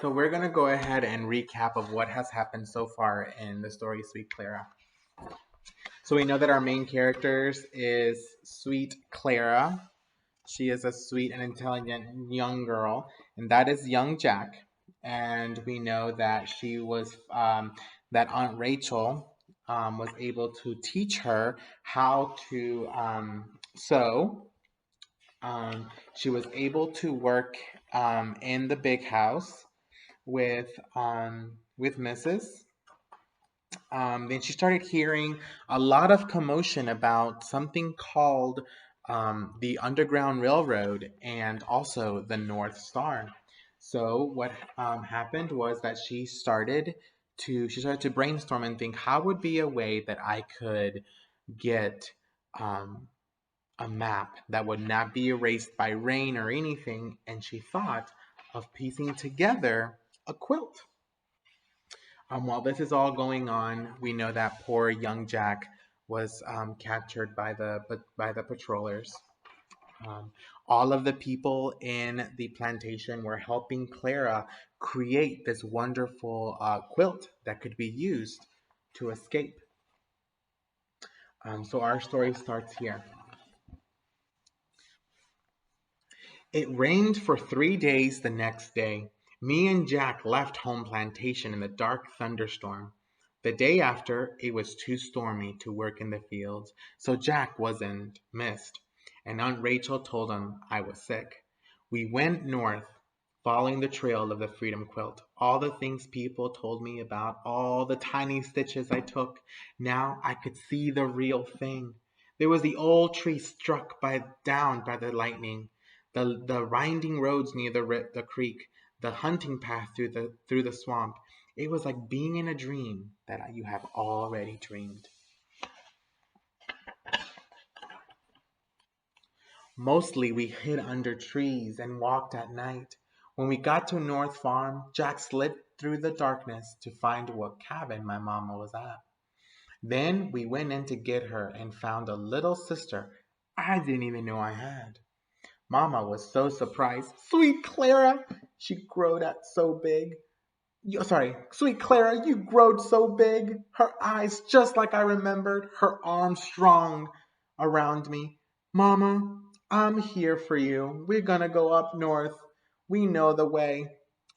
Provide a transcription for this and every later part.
so we're going to go ahead and recap of what has happened so far in the story Sweet Clara. So we know that our main characters is Sweet Clara. She is a sweet and intelligent young girl, and that is young Jack. And we know that she was that Aunt Rachel was able to teach her how to sew. She was able to work in the big house with Mrs. Then she started hearing a lot of commotion about something called the Underground Railroad and also the North Star. So what happened was that she started to brainstorm and think how would be a way that I could get um, a map that would not be erased by rain or anything, and she thought of piecing together a quilt. While this is all going on, we know that poor young Jack was captured by the patrollers. Um, all of the people in the plantation were helping Clara create this wonderful quilt that could be used to escape. So our story starts here. It rained for 3 days the next day. Me and Jack left home plantation in the dark thunderstorm. The day after, it was too stormy to work in the fields, so Jack wasn't missed, and Aunt Rachel told him I was sick. We went north, following the trail of the Freedom Quilt. All the things people told me about, all the tiny stitches I took, now I could see the real thing. There was the old tree struck down by the lightning, the winding roads near the creek, the hunting path through the swamp. It was like being in a dream that you have already dreamed. Mostly we hid under trees and walked at night. When we got to North Farm, Jack slid through the darkness to find what cabin my mama was at. Then we went in to get her and found a little sister I didn't even know I had. Mama was so surprised. Sweet Clara! She growed at so big. Sorry, Sweet Clara, you growed so big. Her eyes just like I remembered, her arms strong around me. Mama, I'm here for you. We're gonna go up north. We know the way.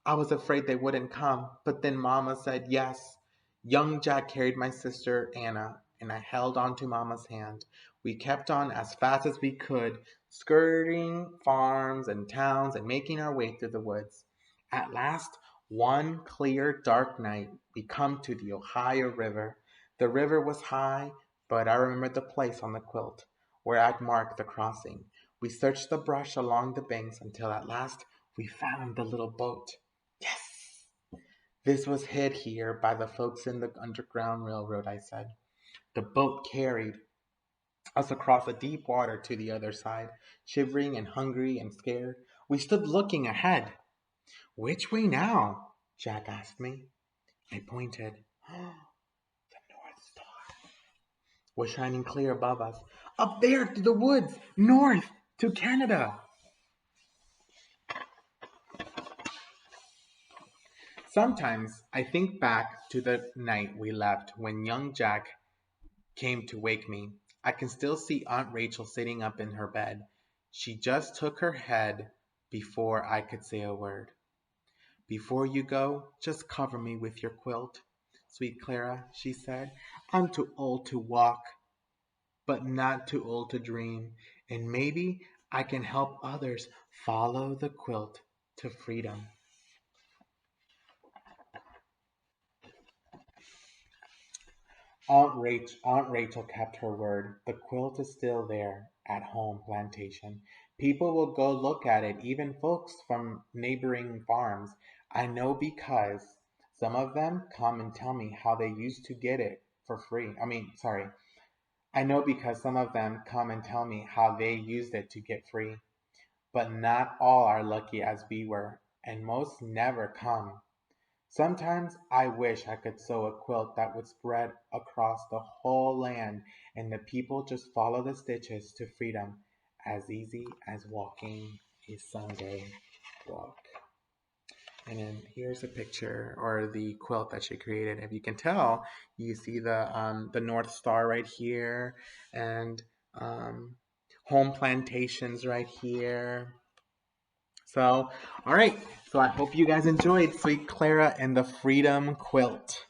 I was afraid they wouldn't come, but then Mama said yes. Young Jack carried my sister Anna, and I held onto Mama's hand. We kept on as fast as we could, skirting farms and towns and making our way through the woods. At last, one clear, dark night, we come to the Ohio River. The river was high, but I remembered the place on the quilt where I'd marked the crossing. We searched the brush along the banks until at last we found the little boat. Yes! This was hid here by the folks in the Underground Railroad, I said. The boat carried us across the deep water to the other side, shivering and hungry and scared. We stood looking ahead. Which way now? Jack asked me. I pointed. The North Star was shining clear above us. Up there through the woods, north to Canada. Sometimes I think back to the night we left when young Jack came to wake me. I can still see Aunt Rachel sitting up in her bed. She just took her head before I could say a word. Before you go, just cover me with your quilt. Sweet Clara, she said, I'm too old to walk, but not too old to dream, and maybe I can help others follow the quilt to freedom. Aunt Rachel kept her word. The quilt is still there at home plantation. People will go look at it, even folks from neighboring farms. I know because some of them come and tell me how they used to get it for free. I know because some of them come and tell me how they used it to get free. But not all are lucky as we were, and most never come. Sometimes I wish I could sew a quilt that would spread across the whole land and the people just follow the stitches to freedom, as easy as walking a Sunday walk. And then here's a picture or the quilt that she created. If you can tell, you see the North Star right here, and um, home plantations right here. So, all right. So I hope you guys enjoyed Sweet Clara and the Freedom Quilt.